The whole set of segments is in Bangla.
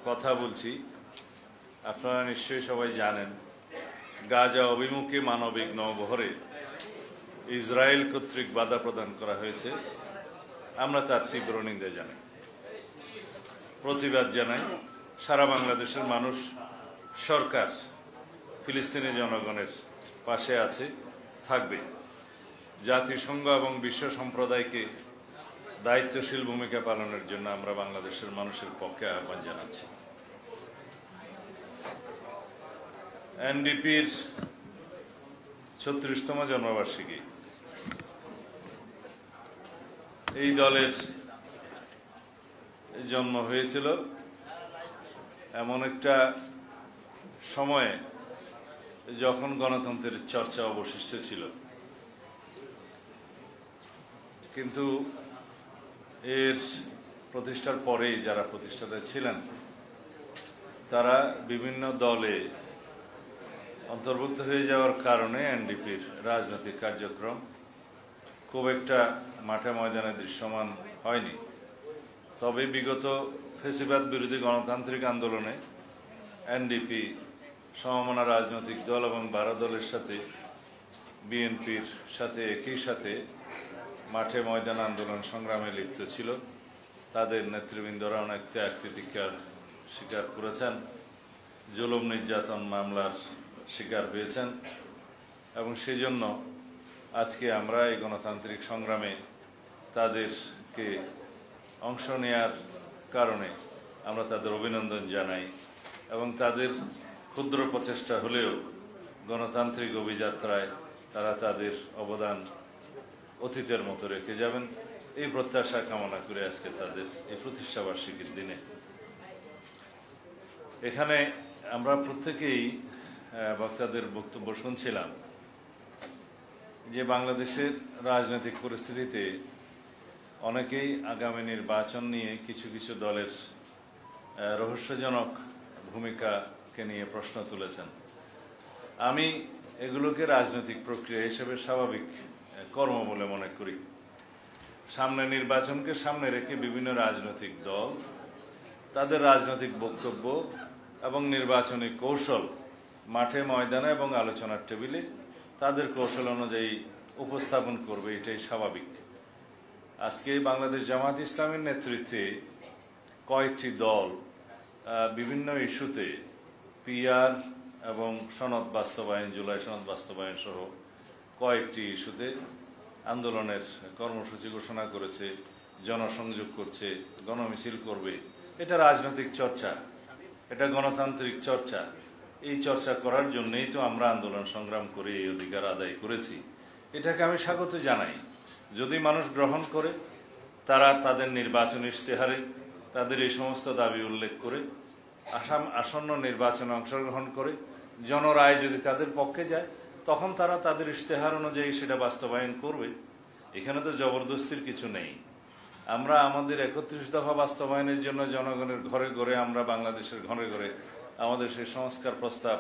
কথা বলছি। আপনারা নিশ্চয়ই সবাই জানেন, গাজা অভিমুখে মানবিক নৌবহরে ইসরায়েল কর্তৃক বাধা প্রদান করা হয়েছে। আমরা তার তীব্র নিন্দা জানাই, প্রতিবাদ জানাই। সারা বাংলাদেশের মানুষ, সরকার ফিলিস্তিনি জনগণের পাশে আছে, থাকবে। জাতিসংঘ এবং বিশ্ব সম্প্রদায়কে দায়িত্বশীল ভূমিকা পালনের জন্য আমরা বাংলাদেশের মানুষের পক্ষে আহ্বান জানাচ্ছি। এনডিপির ৩৬তম জন্মবার্ষিকী। এই দলের জন্ম হয়েছিল এমন একটা সময়ে যখন গণতন্ত্রের চর্চা অবশিষ্ট ছিল, কিন্তু এর প্রতিষ্ঠার পরেই যারা প্রতিষ্ঠাতা ছিলেন তারা বিভিন্ন দলে অন্তর্ভুক্ত হয়ে যাওয়ার কারণে এনডিপির রাজনৈতিক কার্যক্রম খুব একটা মাঠে ময়দানে দৃশ্যমান হয়নি। তবে বিগত ফ্যাসিবাদ বিরোধী গণতান্ত্রিক আন্দোলনে এনডিপি সমমনা রাজনৈতিক দল এবং 12 দলের সাথে বিএনপির সাথে একই সাথে মাঠে ময়দান আন্দোলন সংগ্রামে লিপ্ত ছিল। তাদের নেতৃবৃন্দরা অনেক ত্যাগ তিতিক্ষার স্বীকার করেছেন, জুলুম নির্যাতন মামলার শিকার হয়েছেন, এবং সেই জন্য আজকে আমরা এই গণতান্ত্রিক সংগ্রামে তাদেরকে অংশ নেয়ার কারণে আমরা তাদের অভিনন্দন জানাই এবং তাদের ক্ষুদ্র প্রচেষ্টা হলেও গণতান্ত্রিক অভিযাত্রায় তারা তাদের অবদান অতীতের মতো রেখে যাবেন, এই প্রত্যাশা কামনা করে আজকে তাদের এই প্রতিষ্ঠাবার্ষিকীর দিনে এখানে আমরা প্রত্যেকেই বক্তাদের বক্তব্য শুনছিলাম যে বাংলাদেশের রাজনৈতিক পরিস্থিতিতে অনেকেই আগামী নির্বাচন নিয়ে কিছু কিছু দলের রহস্যজনক ভূমিকাকে নিয়ে প্রশ্ন তুলেছেন। আমি এগুলোকে রাজনৈতিক প্রক্রিয়া হিসেবে স্বাভাবিক কর্ম বলে মনে করি। সামনে নির্বাচনকে সামনে রেখে বিভিন্ন রাজনৈতিক দল তাদের রাজনৈতিক বক্তব্য এবং নির্বাচনী কৌশল মাঠে ময়দানে এবং আলোচনার টেবিলে তাদের কৌশল অনুযায়ী উপস্থাপন করবে, এটাই স্বাভাবিক। আজকে বাংলাদেশ জামাত ইসলামের নেতৃত্বে কয়েকটি দল বিভিন্ন ইস্যুতে পিআর এবং সনদ বাস্তবায়ন, জুলাই সনদ বাস্তবায়ন সহ কয়েকটি ইস্যুতে আন্দোলনের কর্মসূচি ঘোষণা করেছে, জনসংযোগ করছে, গণমিছিল করবে। এটা রাজনৈতিক চর্চা, এটা গণতান্ত্রিক চর্চা। এই চর্চা করার জন্যই তো আমরা আন্দোলন সংগ্রাম করে এই অধিকার আদায় করেছি। এটাকে আমি স্বাগত জানাই। যদি মানুষ গ্রহণ করে, তারা তাদের নির্বাচনী ইশতেহারে তাদের এই সমস্ত দাবি উল্লেখ করে আসন্ন নির্বাচনে অংশগ্রহণ করে জনরায় যদি তাদের পক্ষে যায়, তখন তারা তাদের ইশতেহার অনুযায়ী সেটা বাস্তবায়ন করবে। এখানে তো জবরদস্তির কিছু নেই। আমরা আমাদের 31 দফা বাস্তবায়নের জন্য জনগণের ঘরে ঘরে, আমরা বাংলাদেশের ঘরে ঘরে আমাদের সেই সংস্কার প্রস্তাব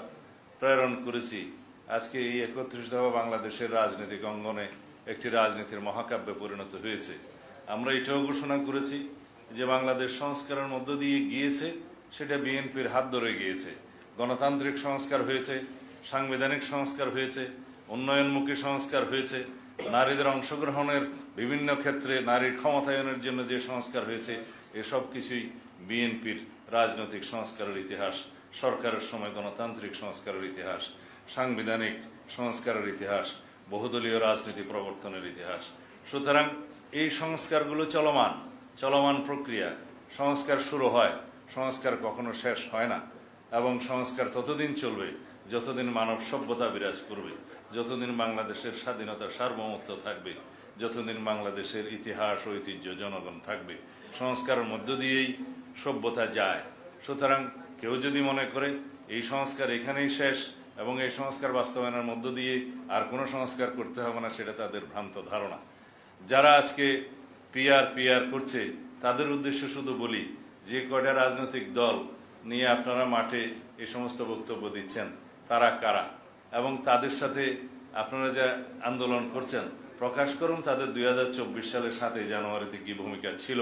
প্রেরণ করেছি। আজকে এই 31 দফা বাংলাদেশের রাজনৈতিক অঙ্গনে একটি রাজনীতির মহাকাব্যে পরিণত হয়েছে। আমরা এটাও ঘোষণা করেছি যে বাংলাদেশ সংস্কারের মধ্য দিয়ে গিয়েছে, সেটা বিএনপির হাত ধরে গিয়েছে। গণতান্ত্রিক সংস্কার হয়েছে, সাংবিধানিক সংস্কার হয়েছে, উন্নয়নমুখী সংস্কার হয়েছে, নারীদের অংশগ্রহণের বিভিন্ন ক্ষেত্রে নারীর ক্ষমতায়নের জন্য যে সংস্কার হয়েছে, এসব কিছুই বিএনপির রাজনৈতিক সংস্কারের ইতিহাস, সরকারের সময় গণতান্ত্রিক সংস্কারের ইতিহাস, সাংবিধানিক সংস্কারের ইতিহাস, বহুদলীয় রাজনীতি প্রবর্তনের ইতিহাস। সুতরাং এই সংস্কারগুলো চলমান প্রক্রিয়া। সংস্কার শুরু হয়, সংস্কার কখনো শেষ হয় না, এবং সংস্কার ততদিন চলবে যতদিন মানব সভ্যতা বিরাজ করবে, যতদিন বাংলাদেশের স্বাধীনতা সার্বভৌমত্ব থাকবে, যতদিন বাংলাদেশের ইতিহাস ঐতিহ্য জনগণ থাকবে। সংস্কারের মধ্য দিয়েই সভ্যতা যায়। সুতরাং কেউ যদি মনে করে এই সংস্কার এখানেই শেষ এবং এই সংস্কার বাস্তবায়নের মধ্য দিয়ে আর কোনো সংস্কার করতে হবে না, সেটা তাদের ভ্রান্ত ধারণা। যারা আজকে পিআর করছে তাদের উদ্দেশ্যে শুধু বলি, যে কয়টা রাজনৈতিক দল নিয়ে আপনারা মাঠে এই সমস্ত বক্তব্য দিচ্ছেন তারা কারা, এবং তাদের সাথে আপনারা যা আন্দোলন করছেন প্রকাশ করুন তাদের 2024 সালের 7 জানুয়ারিতে কি ভূমিকা ছিল।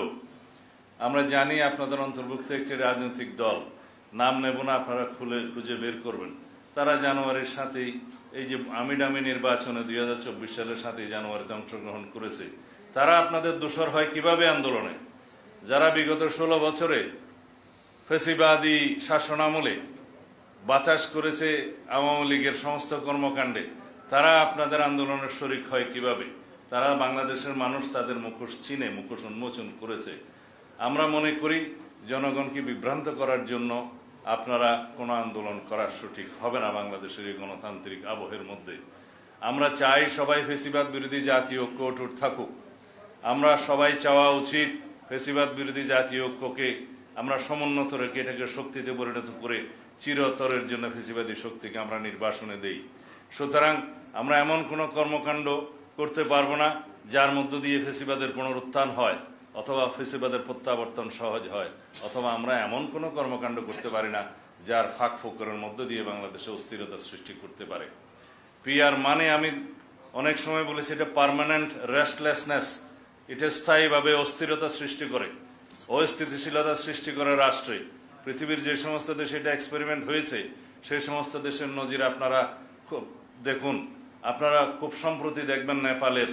আমরা জানি আপনাদের অন্তর্ভুক্ত একটি রাজনৈতিক দল, নাম নেব না, আপনারা খুঁজে বের করবেন, তারা জানুয়ারির সাথেই এই যে আমিডামি নির্বাচনে 2024 সালের 7 জানুয়ারিতে অংশগ্রহণ করেছে। তারা আপনাদের দোসর হয় কিভাবে আন্দোলনে? যারা বিগত 16 বছরে ফেসিবাদী শাসনামলে বাতাস করেছে আওয়ামী লীগের সমস্ত কর্মকাণ্ডে, তারা আপনাদের আন্দোলনের শরিক হয় কিভাবে? তারা বাংলাদেশের মানুষ তাদের মুখোশ চিনে মুখোশ উন্মোচন করেছে। আমরা মনে করি জনগণকে বিভ্রান্ত করার জন্য আপনারা কোনো আন্দোলন করা সঠিক হবে না বাংলাদেশের এই গণতান্ত্রিক আবহের মধ্যে। আমরা চাই সবাই ফেসিবাদ বিরোধী জাতীয় ঐক্য অটুট থাকুক। আমরা সবাই চাওয়া উচিত ফেসিবাদ বিরোধী জাতীয় ঐক্যকে আমরা সমুন্নত রেখে এটাকে শক্তিতে পরিণত করে চিরতরের জন্য ফেসিবাদী শক্তিকে আমরা নির্বাসনে দেই। সুতরাং আমরা এমন কোনো কর্মকাণ্ড করতে পারবো না যার মধ্য দিয়ে ফেসিবাদের পুনরুত্থান হয় অথবা ফেসিবাদের প্রত্যাবর্তন সহজ হয়, অথবা আমরা এমন কোনো কর্মকাণ্ড করতে পারি না যার ফাঁক ফোকরের মধ্য দিয়ে বাংলাদেশে অস্থিরতা সৃষ্টি করতে পারে। পিআর মানে আমি অনেক সময় বলেছি এটা পার্মানেন্ট রেস্টলেসনেস, এটা স্থায়ীভাবে অস্থিরতা সৃষ্টি করে, অস্থিতিশীলতা সৃষ্টি করে রাষ্ট্রে। পৃথিবীর যে সমস্ত দেশে এটা এক্সপেরিমেন্ট হয়েছে সেই সমস্ত দেশের নজির আপনারা খুব দেখুন। আপনারা খুব সম্প্রতি দেখবেন নেপালের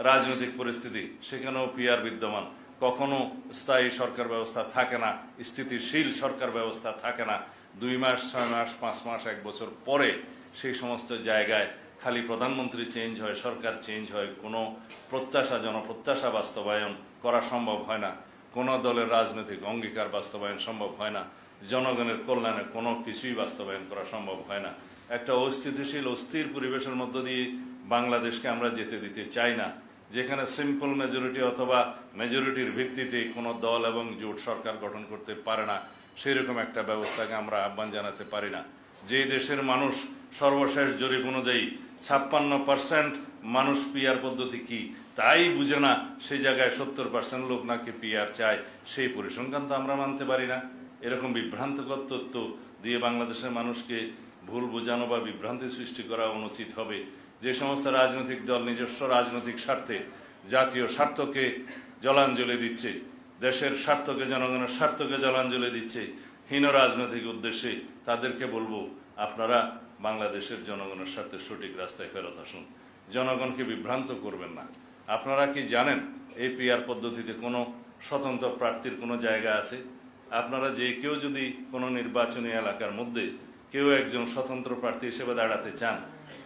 রাজনৈতিক পরিস্থিতি, সেখানেও পিআর বিদ্যমান। কখনো স্থায়ী সরকার ব্যবস্থা থাকে না, স্থিতিশীল সরকার ব্যবস্থা থাকে না। 2 মাস, 6 মাস, 5 মাস, 1 বছর পরে সেই সমস্ত জায়গায় খালি প্রধানমন্ত্রী চেঞ্জ হয়, সরকার চেঞ্জ হয়, কোনো প্রত্যাশা জনপ্রত্যাশা বাস্তবায়ন করা সম্ভব হয় না, কোনো দলের রাজনৈতিক অঙ্গীকার বাস্তবায়ন সম্ভব হয় না, জনগণের কল্যাণে কোনো কিছুই বাস্তবায়ন করা সম্ভব হয় না। একটা অস্থিতিশীল অস্থির পরিবেশের মধ্য দিয়ে বাংলাদেশকে আমরা যেতে দিতে চাই না, যেখানে সিম্পল মেজরিটি অথবা মেজরিটির ভিত্তিতে কোনো দল এবং জোট সরকার গঠন করতে পারে না, সেই রকম একটা ব্যবস্থাকে আমরা আহ্বান জানাতে পারি না। যে দেশের মানুষ সর্বশেষ জরিপ অনুযায়ী 56% মানুষ পিআর পদ্ধতি কি তাই বুঝে না, সেই জায়গায় 70% লোক নাকি পিআর চায়, সেই পরিসংখ্যান তো আমরা মানতে পারি না। এরকম বিভ্রান্তকর তথ্য দিয়ে বাংলাদেশের মানুষকে ভুল বোঝানো বা বিভ্রান্তি সৃষ্টি করা অনুচিত হবে। যে সমস্ত রাজনৈতিক দল নিজস্ব রাজনৈতিক স্বার্থে জাতীয় স্বার্থকে জলাঞ্জলি দিচ্ছে, দেশের স্বার্থকে জনগণের স্বার্থকে জলাঞ্জলি দিচ্ছে হীন রাজনৈতিক উদ্দেশ্যে, তাদেরকে বলবো আপনারা বাংলাদেশের জনগণের স্বার্থে সঠিক রাস্তায় ফেরত আসুন, জনগণকে বিভ্রান্ত করবেন না। আপনারা কি জানেন এই পিআর পদ্ধতিতে কোনো স্বতন্ত্র প্রার্থীর কোনো জায়গা আছে? আপনারা যে কেউ যদি কোনো নির্বাচনী এলাকার মধ্যে কেউ একজন স্বতন্ত্র প্রার্থী হিসেবে দাঁড়াতে চান,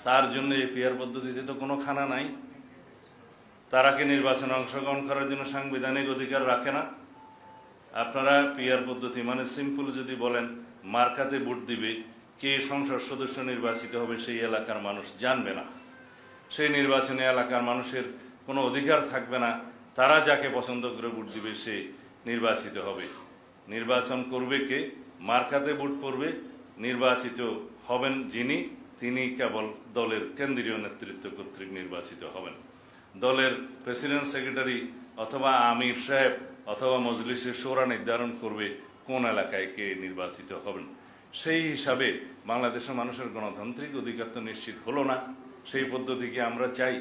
তার জন্য এই পিআর পদ্ধতিতে তো কোনো খানা নাই। তারা কি নির্বাচনে অংশগ্রহণ করার জন্য সাংবিধানিক অধিকার রাখে না? আপনারা পিআর পদ্ধতি মানে সিম্পল যদি বলেন মার্কাতে ভোট দিবে, কে সংসদ সদস্য নির্বাচিত হবে সেই এলাকার মানুষ জানবে না, সেই নির্বাচনী এলাকার মানুষের কোনো অধিকার থাকবে না, তারা যাকে পছন্দ করে ভোট দিবে সে নির্বাচিত হবে। নির্বাচন করবে কে? মার্কাতে ভোট পড়বে, নির্বাচিত হবেন যিনি, তিনি কেবল দলের কেন্দ্রীয় নেতৃত্ব কর্তৃক নির্বাচিত হবেন। দলের প্রেসিডেন্ট, সেক্রেটারি অথবা আমির সাহেব অথবা মজলিসের শোরা নির্ধারণ করবে কোন এলাকায় কে নির্বাচিত হবেন। সেই হিসাবে বাংলাদেশের মানুষের গণতান্ত্রিক অধিকার তো নিশ্চিত হলো না। সেই পদ্ধতিকে আমরা চাই।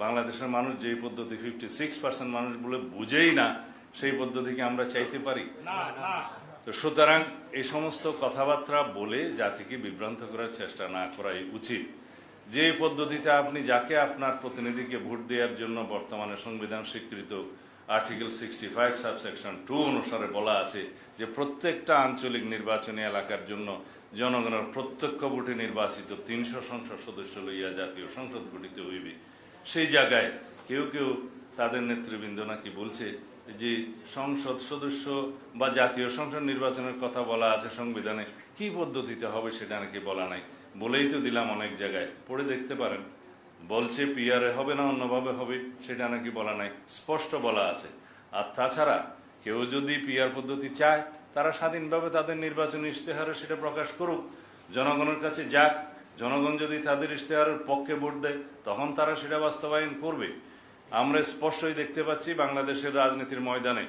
বাংলাদেশের মানুষ যেই পদ্ধতি 56% মানুষ বলে বুঝেই না, সেই পদ্ধতিকে আমরা চাইতে পারি? তো সুতরাং এই সমস্ত কথাবার্তা বলে জাতিকে বিভ্রান্ত করার চেষ্টা না করাই উচিত। যে পদ্ধতিতে আপনি যাকে আপনার প্রতিনিধিকে ভোট দেওয়ার জন্য বর্তমানে সংবিধান স্বীকৃত আর্টিকেল 65 সাবসেকশন 2 অনুসারে বলা আছে যে প্রত্যেকটা আঞ্চলিক নির্বাচনী এলাকার জন্য জনগণের প্রত্যক্ষ ভোটে নির্বাচিত 300 সংসদ সদস্য লইয়া জাতীয় সংসদ গঠিত হইবে, সেই জায়গায় কেউ কেউ তাদের নেতৃবৃন্দ নাকি বলছে যে সংসদ সদস্য বা জাতীয় সংসদ নির্বাচনের কথা বলা আছে সংবিধানে, কি পদ্ধতিতে হবে সেটা নাকি বলা নাই। বলেই তো দিলাম, অনেক জায়গায় পড়ে দেখতে পারেন, বলছে পিআরে হবে না অন্যভাবে হবে, সেটা নাকি বলা নাই, স্পষ্ট বলা আছে। আর তাছাড়া কেউ যদি পিআর পদ্ধতি চায়, তারা স্বাধীনভাবে তাদের নির্বাচনী ইশতেহারে সেটা প্রকাশ করুক, জনগণের কাছে যাক, জনগণ যদি তাদের ইশতেহারের পক্ষে ভোট দেয় তখন তারা সেটা বাস্তবায়ন করবে। আমরা স্পষ্টই দেখতে পাচ্ছি বাংলাদেশের রাজনীতির ময়দানে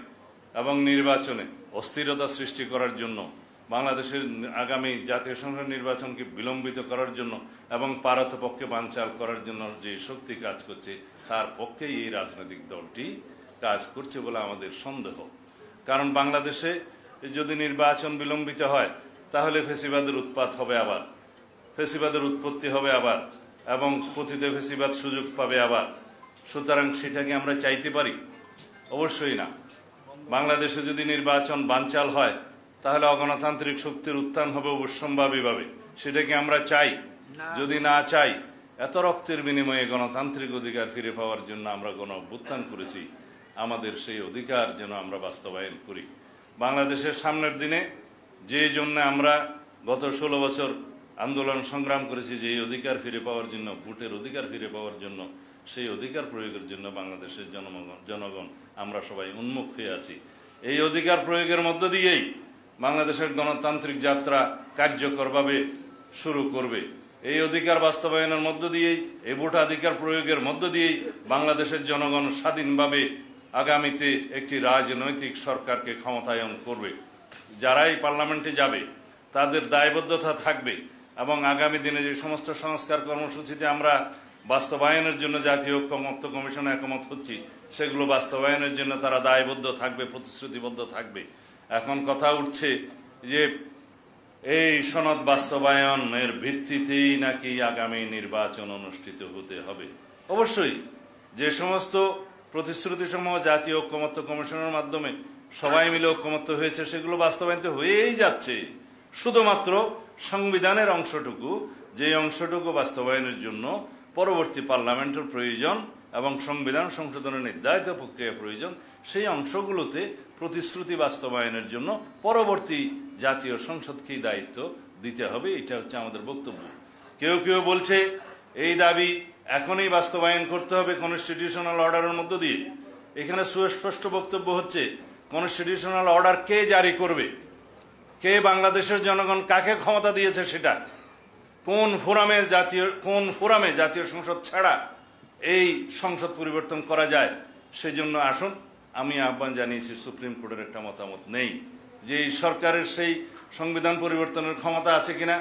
এবং নির্বাচনে অস্থিরতা সৃষ্টি করার জন্য, বাংলাদেশের আগামী জাতীয় সংসদ নির্বাচনকে বিলম্বিত করার জন্য এবং পারতপক্ষে বানচাল করার জন্য যে শক্তি কাজ করছে, তার পক্ষেই এই রাজনৈতিক দলটি কাজ করছে বলে আমাদের সন্দেহ। কারণ বাংলাদেশে যদি নির্বাচন বিলম্বিত হয় তাহলে ফ্যাসিবাদের উৎপাত হবে আবার, ফ্যাসিবাদের উৎপত্তি হবে আবার, এবং পতিত ফ্যাসিবাদ সুযোগ পাবে আবার। সুতরাং সেটাকে আমরা চাইতে পারি? অবশ্যই না। বাংলাদেশে যদি নির্বাচন বানচাল হয় তাহলে অগণতান্ত্রিক শক্তির উত্থান হবে অবশ্যম্ভাবীভাবে। সেটাকে আমরা চাই? যদি না চাই, এত রক্তের বিনিময়ে গণতান্ত্রিক অধিকার ফিরে পাওয়ার জন্য আমরা গণ অভ্যুত্থান করেছি, আমাদের সেই অধিকার যেন আমরা বাস্তবায়ন করি। বাংলাদেশের সামনের দিনে যে জন্য আমরা গত 16 বছর আন্দোলন সংগ্রাম করেছি, যে অধিকার ফিরে পাওয়ার জন্য, ভোটের অধিকার ফিরে পাওয়ার জন্য, সেই অধিকার প্রয়োগের জন্য বাংলাদেশের জনগণ আমরা সবাই উন্মুখ হয়ে আছি। এই অধিকার প্রয়োগের মধ্য দিয়েই বাংলাদেশের গণতান্ত্রিক যাত্রা কার্যকরভাবে শুরু করবে। এই অধিকার বাস্তবায়নের মধ্য দিয়েই, এই ভোটাধিকার প্রয়োগের মধ্য দিয়েই বাংলাদেশের জনগণ স্বাধীনভাবে আগামীতে একটি রাজনৈতিক সরকারকে ক্ষমতায়ন করবে। যারাই পার্লামেন্টে যাবে তাদের দায়বদ্ধতা থাকবে, এবং আগামী দিনে যে সমস্ত সংস্কার কর্মসূচিতে আমরা বাস্তবায়নের জন্য জাতীয় ঐক্যমত্য কমিশনে একমত হচ্ছি, সেগুলো বাস্তবায়নের জন্য তারা দায়বদ্ধ থাকবে, প্রতিশ্রুতিবদ্ধ থাকবে। এখন কথা উঠছে যে এই সনদ বাস্তবায়নের ভিত্তিতেই নাকি আগামী নির্বাচন অনুষ্ঠিত হতে হবে। অবশ্যই যে সমস্ত প্রতিশ্রুতিসমূহ জাতীয় ঐক্যমত্য কমিশনের মাধ্যমে সবাই মিলে ঐক্যমত্য হয়েছে, সেগুলো বাস্তবায়িত হয়েই যাচ্ছে। শুধুমাত্র সংবিধানের অংশটুকু, যে অংশটুকু বাস্তবায়নের জন্য পরবর্তী পার্লামেন্টের প্রয়োজন এবং সংবিধান সংশোধনের নির্ধারিত প্রক্রিয়া প্রয়োজন, সেই অংশগুলোতে প্রতিশ্রুতি বাস্তবায়নের জন্য পরবর্তী জাতীয় সংসদকেই দায়িত্ব দিতে হবে। এটা হচ্ছে আমাদের বক্তব্য। কেউ কেউ বলছে এই দাবি এখনই বাস্তবায়ন করতে হবে কনস্টিটিউশনাল অর্ডারের মধ্য দিয়ে। এখানে সুস্পষ্ট বক্তব্য হচ্ছে, কনস্টিটিউশনাল অর্ডার কে জারি করবে, কে বাংলাদেশের জনগণ কাকে ক্ষমতা দিয়েছে, সেটা কোন ফোরামে জাতীয় সংসদ ছাড়া এই সংসদ পরিবর্তন করা যায়। সেজন্য আসুন, আমি আহ্বান জানিয়েছি, সুপ্রিম কোর্টের একটা মতামত নেই যে এই সরকারের সেই সংবিধান পরিবর্তনের ক্ষমতা আছে কিনা,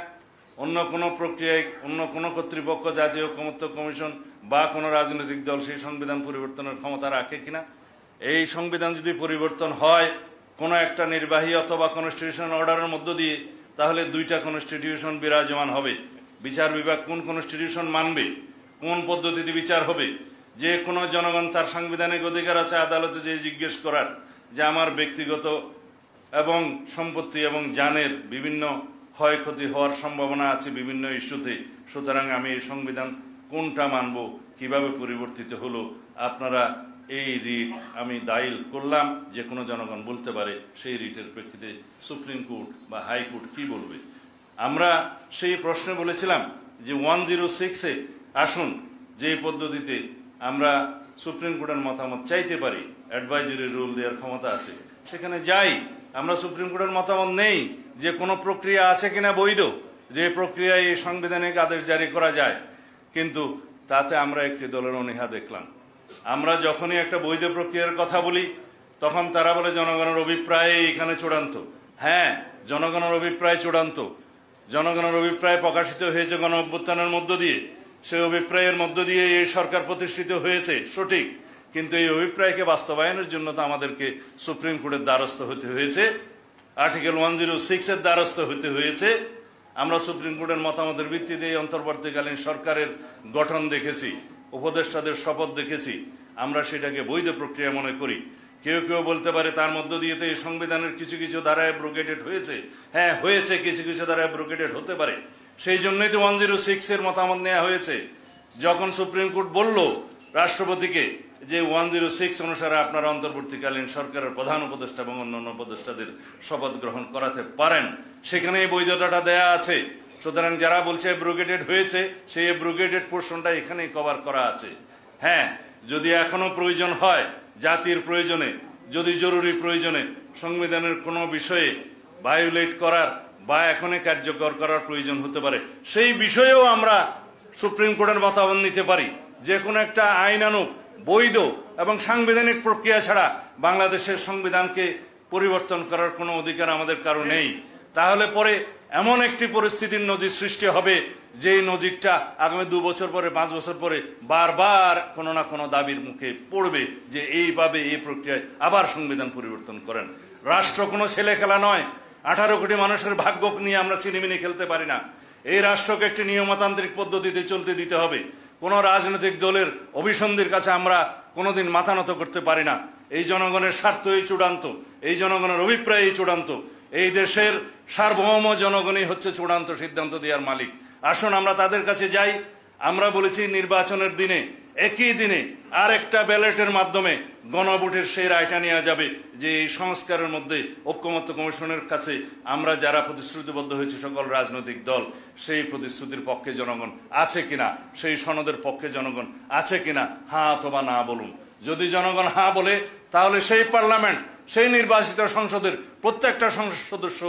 অন্য কোনো প্রক্রিয়ায় অন্য কোনো কর্তৃপক্ষ, জাতীয় ঐক্যমত্য কমিশন বা কোনো রাজনৈতিক দল সেই সংবিধান পরিবর্তনের ক্ষমতা রাখে কিনা। এই সংবিধান যদি পরিবর্তন হয় কোনো একটা নির্বাহী অথবা কনস্টিটিউশন অর্ডারের মধ্য দিয়ে, তাহলে দুইটা কনস্টিটিউশন বিরাজমান হবে। বিচার বিভাগ কোন কনস্টিটিউশন মানবে, কোন পদ্ধতিতে বিচার হবে। যে কোনো জনগণ তার সাংবিধানিক অধিকার আছে আদালতে যে জিজ্ঞেস করার যে আমার ব্যক্তিগত এবং সম্পত্তি এবং জানের বিভিন্ন ক্ষয়ক্ষতি হওয়ার সম্ভাবনা আছে বিভিন্ন ইস্যুতে, সুতরাং আমি এই সংবিধান কোনটা মানব, কিভাবে পরিবর্তিত হলো। আপনারা এই রিট আমি দায়ের করলাম, যে কোনো জনগণ বলতে পারে সেই রিটের প্রেক্ষিতে সুপ্রিম কোর্ট বা হাইকোর্ট কি বলবে। আমরা সেই প্রশ্নে বলেছিলাম যে 106-এ আসুন, যে পদ্ধতিতে আমরা সুপ্রিম কোর্টের মতামত চাইতে পারি, অ্যাডভাইজারি রুল দেওয়ার ক্ষমতা আছে, সেখানে যাই। আমরা সুপ্রিম কোর্টের মতামত নেই যে কোনো প্রক্রিয়া আছে কিনা বৈধ, যে প্রক্রিয়ায় এই সাংবিধানিক আদেশ জারি করা যায়, কিন্তু তাতে আমরা একটি দলের অনীহা দেখলাম। আমরা যখনই একটা বৈধ প্রক্রিয়ার কথা বলি তখন তারা বলে জনগণের অভিপ্রায় এখানে চূড়ান্ত। হ্যাঁ, জনগণের অভিপ্রায় চূড়ান্ত, জনগণের অভিপ্রায় প্রকাশিত হয়েছে গণ অভ্যুত্থানের মধ্য দিয়ে, সেই অভিপ্রায়ের মধ্য দিয়ে এই সরকার প্রতিষ্ঠিত হয়েছে, সঠিক। কিন্তু এই অভিপ্রায়কে বাস্তবায়নের জন্য তো আমাদেরকে সুপ্রিম কোর্টের দ্বারস্থ হতে হয়েছে, আর্টিকেল 106-এর দ্বারস্থ হতে হয়েছে। আমরা সুপ্রিম কোর্টের মতামতের ভিত্তিতে এই অন্তর্বর্তীকালীন সরকারের গঠন দেখেছি, উপদেষ্টাদের শপথ দেখেছি, আমরা সেটাকে বৈধ প্রক্রিয়া মনে করি। কেউ কেউ বলতে পারে তার মধ্য দিয়ে তো এই সংবিধানের কিছু কিছু ধারা অ্যাব্রোগেটেড হয়েছে। হ্যাঁ, হয়েছে, কিছু কিছু ধারা অ্যাব্রোগেটেড হতে পারে। সেই জন্যই তো 106-এর মতামত নেওয়া হয়েছে। যখন সুপ্রিম কোর্ট বলল রাষ্ট্রপতিকে যে 106 অনুসারে আপনারা অন্তর্বর্তীকালীন সরকারের প্রধান উপদেষ্টা এবং অন্যান্য উপদেষ্টাদের শপথ গ্রহণ করাতে পারেন, সেখানে এই বৈধতাটা দেয়া আছে। সুতরাং যারা বলছে অ্যাব্রোগেটেড হয়েছে, সেই অ্যাব্রোগেটেড পোর্শনটা এখানেই কভার করা আছে। হ্যাঁ, যদি এখনো প্রয়োজন হয়, জাতির প্রয়োজনে, যদি জরুরি প্রয়োজনে সংবিধানের কোনো বিষয়ে ভায়োলেট করার বা এখনই কার্যকর করার প্রয়োজন হতে পারে, সেই বিষয়েও আমরা সুপ্রিম কোর্টের মতামত নিতে পারি। যে কোনো একটা আইনানুগ, বৈধ এবং সাংবিধানিক প্রক্রিয়া ছাড়া বাংলাদেশের সংবিধানকে পরিবর্তন করার কোনো অধিকার আমাদের কারো নেই। তাহলে পরে এমন একটি পরিস্থিতির নজির সৃষ্টি হবে, যেই নজিরটা আগামী 2 বছর পরে, 5 বছর পরে বারবার কোনো না কোনো দাবির মুখে পড়বে যে এইভাবে এই প্রক্রিয়ায় আবার সংবিধান পরিবর্তন করেন। রাষ্ট্র কোনো ছেলে খেলা নয়। 18 কোটি মানুষের ভাগ্য নিয়ে আমরা ছিনিমিনি খেলতে পারি না। এই রাষ্ট্রকে একটি নিয়মতান্ত্রিক পদ্ধতিতে চলতে দিতে হবে। কোনো রাজনৈতিক দলের অভিসন্ধির কাছে আমরা কোনোদিন মাথা নত করতে পারি না। এই জনগণের স্বার্থই চূড়ান্ত, এই জনগণের অভিপ্রায়ই চূড়ান্ত। এই দেশের সার্বভৌম জনগণই হচ্ছে চূড়ান্ত সিদ্ধান্ত দেওয়ার মালিক। আসুন আমরা তাদের কাছে যাই। আমরা বলেছি নির্বাচনের দিনে, একই দিনে আরেকটা ব্যালটের মাধ্যমে গণভোটের সেই রায়টা নেওয়া যাবে যে এই সংস্কারের মধ্যে ঐক্যমত্য কমিশনের কাছে আমরা যারা প্রতিশ্রুতিবদ্ধ হয়েছে সকল রাজনৈতিক দল, সেই প্রতিশ্রুতির পক্ষে জনগণ আছে কিনা, সেই সনদের পক্ষে জনগণ আছে কিনা, হ্যাঁ অথবা না বলুন। যদি জনগণ হ্যাঁ বলে, তাহলে সেই পার্লামেন্ট, সেই নির্বাচিত সংসদের প্রত্যেকটা সংসদ সদস্য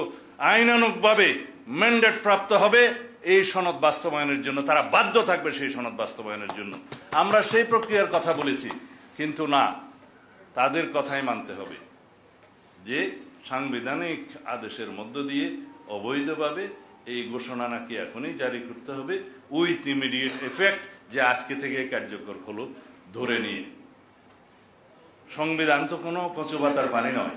আইনানুগভাবে ম্যান্ডেট প্রাপ্ত হবে এই সনদ বাস্তবায়নের জন্য। তারা বাধ্য থাকবে সেই সনদ বাস্তবায়নের জন্য। আমরা সেই প্রক্রিয়ার কথা বলেছি, কিন্তু না, তাদের কথাই মানতে হবে যে সাংবিধানিক আদেশের মধ্য দিয়ে অবৈধভাবে এই ঘোষণা নাকি এখনই জারি করতে হবে, উইথ ইমিডিয়েট এফেক্ট, যে আজকে থেকে কার্যকর হলো ধরে নিয়ে। সংবিধান তো কোনো কচুপাতার পানি নয়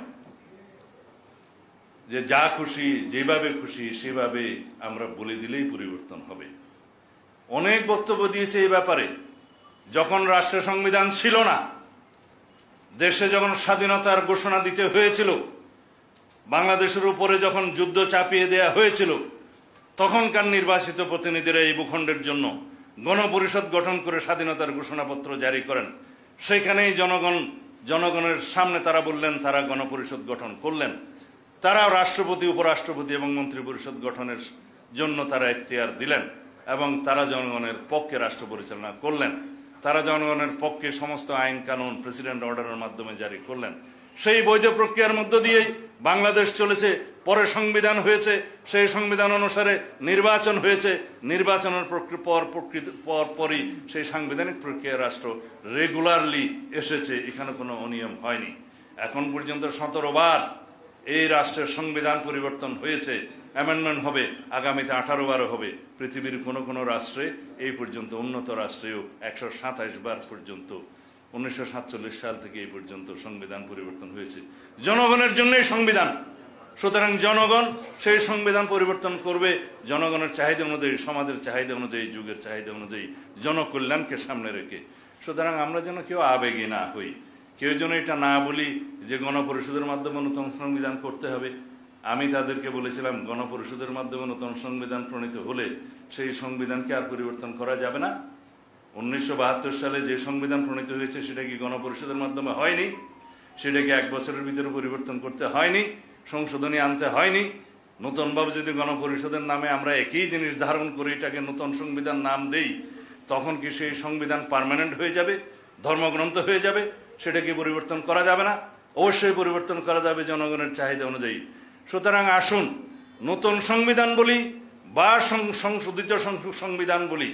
যে যা খুশি যেভাবে খুশি সেভাবে আমরা বলে দিলেই পরিবর্তন হবে। অনেক বক্তব্য দিয়েছে এই ব্যাপারে। যখন রাষ্ট্রের সংবিধান ছিল না, দেশে যখন স্বাধীনতার ঘোষণা দিতে হয়েছিল, বাংলাদেশের উপরে যখন যুদ্ধ চাপিয়ে দেয়া হয়েছিল, তখনকার নির্বাচিত প্রতিনিধিরা এই ভূখণ্ডের জন্য গণপরিষদ গঠন করে স্বাধীনতার ঘোষণাপত্র জারি করেন। সেখানেই জনগণের সামনে তারা বললেন তারা গণপরিষদ গঠন করলেন। তারা রাষ্ট্রপতি, উপরাষ্ট্রপতি এবং মন্ত্রী পরিষদ গঠনের জন্য তারা এখতিয়ার দিলেন এবং তারা জনগণের পক্ষে রাষ্ট্র পরিচালনা করলেন। তারা জনগণের পক্ষে সমস্ত আইন কানুন প্রেসিডেন্ট অর্ডারের মাধ্যমে জারি করলেন। সেই বৈধ প্রক্রিয়ার মধ্য দিয়েই বাংলাদেশ চলেছে। পরে সংবিধান হয়েছে, সেই সংবিধান অনুসারে নির্বাচন হয়েছে। নির্বাচনের পরই সেই সাংবিধানিক প্রক্রিয়া রাষ্ট্র রেগুলারলি এসেছে, এখানে কোনো অনিয়ম হয়নি। এখন পর্যন্ত 17 বার এই রাষ্ট্রের সংবিধান পরিবর্তন হয়েছে, অ্যামেন্ডমেন্ট হবে, আগামীতে 18 বারও হবে। পৃথিবীর কোনো রাষ্ট্রে এই পর্যন্ত, উন্নত রাষ্ট্রেও 127 বার পর্যন্ত 1947 সাল থেকে এই পর্যন্ত সংবিধান পরিবর্তন হয়েছে। জনগণের জন্যই সংবিধান। সুতরাং জনগণ সেই সংবিধান পরিবর্তন করবে জনগণের চাহিদা অনুযায়ী, সমাজের চাহিদা অনুযায়ী, যুগের চাহিদা অনুযায়ী, জনকল্যাণকে সামনে রেখে। সুতরাং আমরা যেন কেউ আবেগী না হই, কেউ যেন এটা না বলি যে গণপরিষদের মাধ্যমে নতুন সংবিধান করতে হবে। আমি তাদেরকে বলেছিলাম গণপরিষদের মাধ্যমে নতুন সংবিধান প্রণীত হলে সেই সংবিধানকে আর পরিবর্তন করা যাবে না। 1972 সালে যে সংবিধান প্রণীত হয়েছে সেটা কি গণপরিষদের মাধ্যমে হয়নি? সেটাকে 1 বছরের ভিতরে পরিবর্তন করতে হয়নি, সংশোধনী আনতে হয়নি? নতুনভাবে যদি গণপরিষদের নামে আমরা একই জিনিস ধারণ করি, এটাকে নতুন সংবিধান নাম দেই, তখন কি সেই সংবিধান পার্মানেন্ট হয়ে যাবে, ধর্মগ্রন্থ হয়ে যাবে? সেটাকে পরিবর্তন করা যাবে না? অবশ্যই পরিবর্তন করা যাবে জনগণের চাহিদা অনুযায়ী। সুতরাং আসুন নতুন সংবিধান বলি বা সংশোধিত সংবিধান বলি,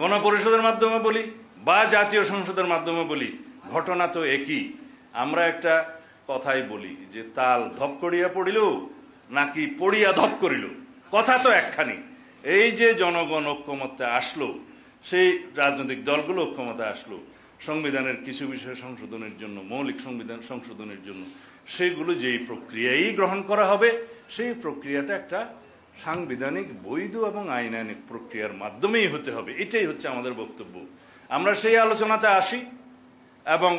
গণপরিষদের মাধ্যমে বলি বা জাতীয় সংসদের মাধ্যমে বলি, ঘটনা তো একই। আমরা একটা কথাই বলি যে তাল ধপ করিয়া পড়িল নাকি পড়িয়া ধপ করিল, কথা তো একখানি। এই যে জনগণ ঐক্যমত্যে আসলো, সেই রাজনৈতিক দলগুলো ঐক্যমতে আসলো সংবিধানের কিছু বিষয় সংশোধনের জন্য, মৌলিক সংবিধান সংশোধনের জন্য, সেগুলো যেই প্রক্রিয়াই গ্রহণ করা হবে, সেই প্রক্রিয়াটা একটা সাংবিধানিক বৈধ এবং আইনানিক প্রক্রিয়ার মাধ্যমেই হতে হবে। এটাই হচ্ছে আমাদের বক্তব্য। আমরা সেই আলোচনাতে আসি এবং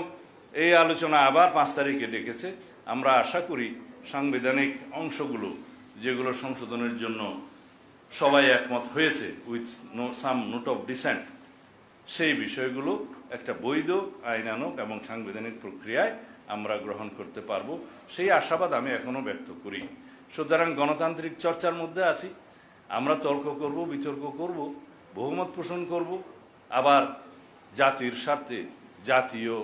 এই আলোচনা আবার 5 তারিখে ডেকেছে। আমরা আশা করি সাংবিধানিক অংশগুলো যেগুলো সংশোধনের জন্য সবাই একমত হয়েছে, with some note of dissent, সেই বিষয়গুলো একটা বৈধ, আইনানুগ এবং সাংবিধানিক প্রক্রিয়ায় আমরা গ্রহণ করতে পারবো, সেই আশাবাদ আমি এখনো ব্যক্ত করি। সুতরাং গণতান্ত্রিক চর্চার মধ্যে আছি। আমরা তর্ক করব, বিতর্ক করব, বহুমত পোষণ করব, আবার জাতির স্বার্থে, জাতীয়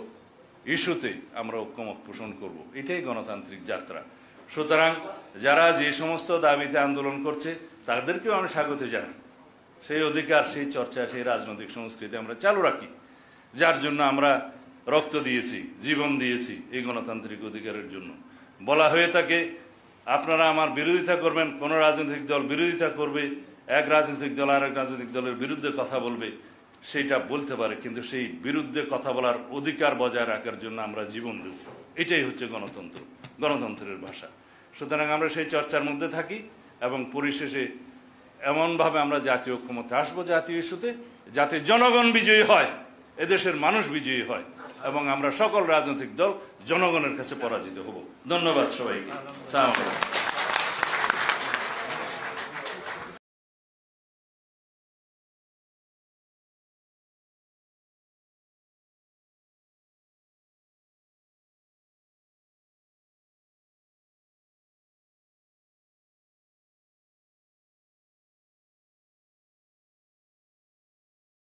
ইস্যুতে আমরা ঐক্যমত পোষণ করব। এটাই গণতান্ত্রিক যাত্রা। সুতরাং যারা যে সমস্ত দাবিতে আন্দোলন করছে তাদেরকেও আমি স্বাগত জানাই। সেই অধিকার, সেই চর্চা, সেই রাজনৈতিক সংস্কৃতি আমরা চালু রাখি, যার জন্য আমরা রক্ত দিয়েছি, জীবন দিয়েছি এই গণতান্ত্রিক অধিকারের জন্য। বলা হয়ে থাকে আপনারা আমার বিরোধিতা করবেন, কোন রাজনৈতিক দল বিরোধিতা করবে, এক রাজনৈতিক দল আর এক রাজনৈতিক দলের বিরুদ্ধে কথা বলবে, সেটা বলতে পারে, কিন্তু সেই বিরুদ্ধে কথা বলার অধিকার বজায় রাখার জন্য আমরা জীবন দেব। এটাই হচ্ছে গণতন্ত্র। গণতন্ত্রের ভাষা। সুতরাং আমরা সেই চর্চার মধ্যে থাকি এবং পরিশেষে এমনভাবে আমরা জাতীয় ঐক্যমত্যে আসবো জাতীয় ইস্যুতে, যাতে জনগণ বিজয়ী হয়, এদেশের মানুষ বিজয়ী হয় এবং আমরা সকল রাজনৈতিক দল জনগণের কাছে পরাজিত হব। ধন্যবাদ সবাইকে। সালাম আলাইকুম।